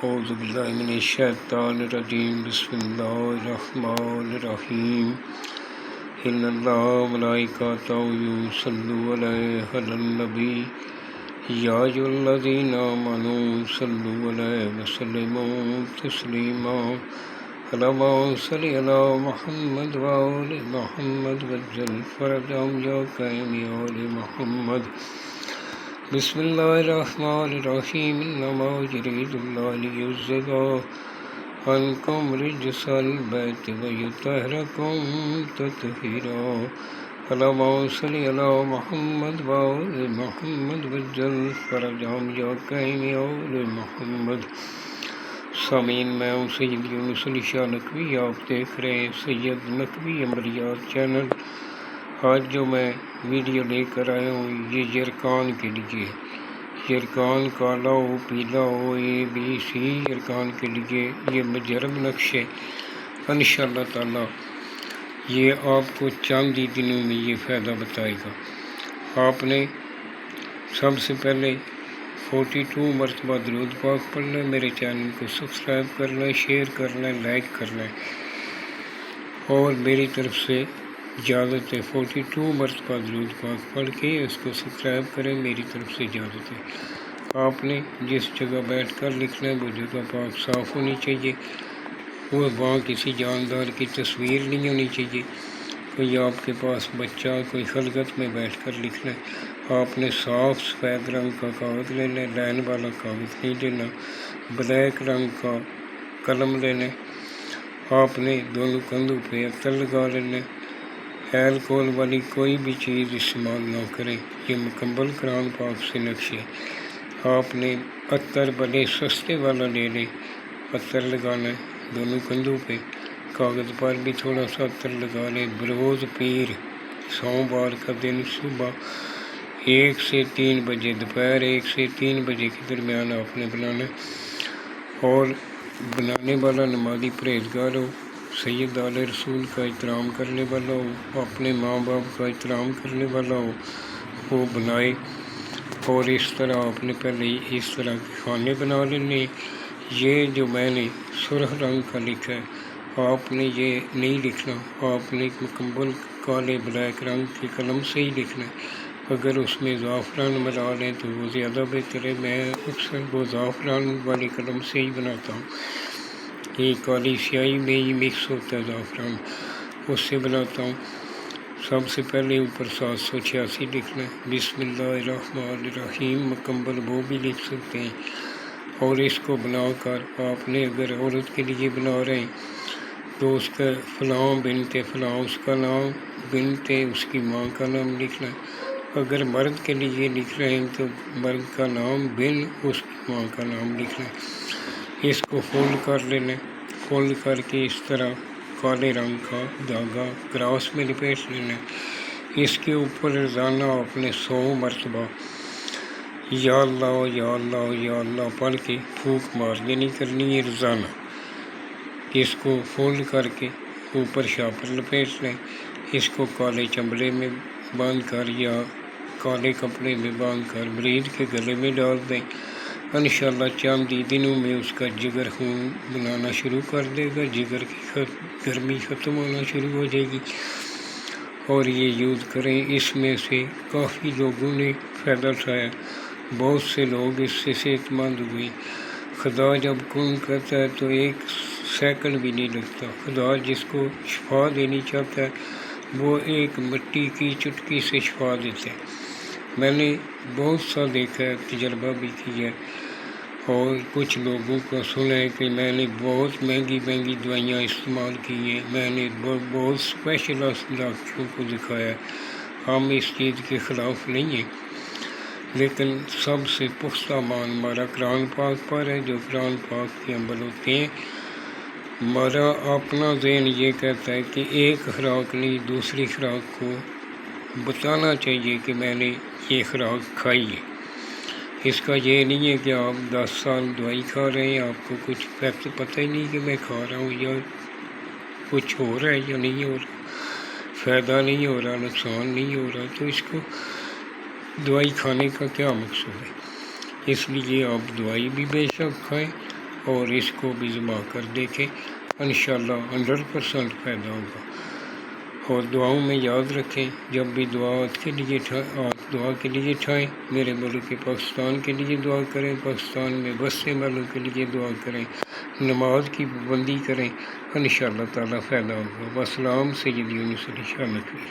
اعوذ باللہ من الشیطان الرجیم بسم اللہ الرحمن الرحیم ان اللہ ملائکتہ یصلون علی النبی یا ایھا الذین آمنوا صلوا علیہ وسلموا تسلیما اللہم صل علی محمد وآل محمد وجل فرجهم یا قائم آل محمد بسم اللہ الرحمن الرحیم انما یرید اللہ لیذھب عنکم رجس البیت ویطہرکم تطہیرا اللہم صل علی محمد وآل محمد وجل فرجهم یا قائم آل محمد۔ سامعین، میں ہوں سید یونس علی شاہ نقوی، آپ دیکھ رہے ہیں سید نقوی عملیات چینل۔ آج جو میں ویڈیو لے کر آیا ہوں یہ یرکان کے لیے، یرکان کالا ہو پیلا ہو ABC یرکان کے لیے یہ مجرب نقش ہے۔ انشاءاللہ تعالی یہ آپ کو چند ہی دنوں میں یہ فائدہ بتائے گا۔ آپ نے سب سے پہلے 42 مرتبہ درود پاک پڑھنا ہے، میرے چینل کو سبسکرائب کرنا ہے، شیئر کرنا ہے، لائک کرنا ہے، اور میری طرف سے اجازت ہے 42 مرتبہ درود پاک پڑھ کے اس کو سبسکرائب کریں، میری طرف سے اجازت ہے۔ آپ نے جس جگہ بیٹھ کر لکھنا ہے وہ جگہ پاک صاف ہونی چاہیے، وہ وہاں کسی جاندار کی تصویر نہیں ہونی چاہیے، کوئی آپ کے پاس بچہ کوئی خلوت میں بیٹھ کر لکھنا ہے۔ آپ نے صاف سفید رنگ کا کاغذ لینا ہے، لائن والا کاغذ نہیں لینا، بلیک رنگ کا قلم لینا ہے۔ آپ نے دونوں کندھوں پہ عطر لگا لینا ہے، الکوہل والی کوئی بھی چیز استعمال نہ کریں، یہ مکمل قرآن پاک سے نقش ہے۔ آپ نے عطر بڑے سستے والا لے لیں، عطر لگانا ہے دونوں کندھوں پہ، کاغذ پر بھی تھوڑا سا عطر لگا لیں۔ بروز پیر سوموار کا دن صبح 1 سے 3 بجے، دوپہر 1 سے 3 بجے کے درمیان آپ نے بنانا ہے، اور بنانے والا نمازی پرہیزگار ہو، سید آل رسول کا احترام کرنے والا ہو، اپنے ماں باپ کا احترام کرنے والا ہو، وہ بنائے۔ اور اس طرح آپ نے پہلے اس طرح کے کھانے بنا لینے۔ یہ جو میں نے سرخ رنگ کا لکھا ہے آپ نے یہ نہیں لکھنا، آپ نے مکمل کالے بلیک رنگ کے قلم سے ہی لکھنا ہے۔ اگر اس میں زعفران ملا لیں تو وہ زیادہ بہتر ہے، میں اکثر وہ زعفران والی قلم سے ہی بناتا ہوں، یہ کالی سیاہی میں ہی مکس ہوتا ہے زعفران، اس سے بناتا ہوں۔ سب سے پہلے اوپر 786 لکھنا ہے، بسم اللہ الرحمن الرحیم مکمل وہ بھی لکھ سکتے ہیں۔ اور اس کو بنا کر آپ نے اگر عورت کے لیے بنا رہے ہیں تو اس کا فلاں بنت فلاں اس کا نام، بنت اس کی ماں کا نام لکھنا ہے۔ اگر مرد کے لیے لکھ رہے ہیں تو مرد کا نام بن اس کی ماں کا نام لکھنا ہے۔ اس کو فولڈ کر لینا ہے، فولڈ کر کے اس طرح کالے رنگ کا دھاگا کراس میں لپیٹ لینا ہے۔ اس کے اوپر روزانہ آپ نے 100 مرتبہ یا اللہ یا اللہ یا اللہ پڑھ کے پھونک مار دینی کرنی ہے روزانہ۔ اس کو فولڈ کر کے اوپر شاپر لپیٹ لیں، اس کو کالے چمڑے میں باندھ کر یا کالے کپڑے میں باندھ کر مرید کے گلے میں ڈال دیں۔ انشاءاللہ چند ہی دنوں میں اس کا جگر خون بنانا شروع کر دے گا، جگر کی گرمی ختم ہونا شروع ہو جائے گی، اور یہ یوز کریں۔ اس میں سے کافی لوگوں نے فائدہ اٹھایا، بہت سے لوگ اس سے صحت مند ہوئے۔ خدا جب کن کرتا ہے تو 1 سیکنڈ بھی نہیں لگتا۔ خدا جس کو شفا دینی چاہتا ہے وہ ایک مٹی کی چٹکی سے شفا دیتا ہے۔ میں نے بہت سا دیکھا ہے، تجربہ بھی کیا ہے، اور کچھ لوگوں کو سنا ہے کہ میں نے بہت مہنگی مہنگی دوائیاں استعمال کی ہیں، میں نے بہت اسپیشلسٹ ڈاکٹروں کو دکھایا ہے۔ ہم اس چیز کے خلاف نہیں ہیں، لیکن سب سے پختہ مان ہمارا قرآن پاک پر ہے، جو قرآن پاک کے عمل ہوتے ہیں۔ ہمارا اپنا ذہن یہ کہتا ہے کہ ایک خوراک نہیں، دوسری خوراک کو بتانا چاہیے کہ میں نے یہ خوراک کھائی ہے۔ اس کا یہ نہیں ہے کہ آپ 10 سال دوائی کھا رہے ہیں، آپ کو کچھ فیکٹ پتہ ہی نہیں کہ میں کھا رہا ہوں یا کچھ ہو رہا ہے یا نہیں ہو رہا، فائدہ نہیں ہو رہا، نقصان نہیں ہو رہا، تو اس کو دوائی کھانے کا کیا مقصود ہے؟ اس لیے آپ دوائی بھی بے شک کھائیں اور اس کو بھی جمع کر دیکھیں، انشاءاللہ 100% فائدہ ہوگا۔ اور دعاؤں میں یاد رکھیں، جب بھی آپ دعا کے لیے اٹھائیں، میرے ملک کے پاکستان کے لیے دعا کریں، پاکستان میں بسنے والوں کے لیے دعا کریں، نماز کی پابندی کریں، انشاءاللہ تعالیٰ فائدہ ہوگا۔ والسلام، سیدی یونس علی شاہ نقوی۔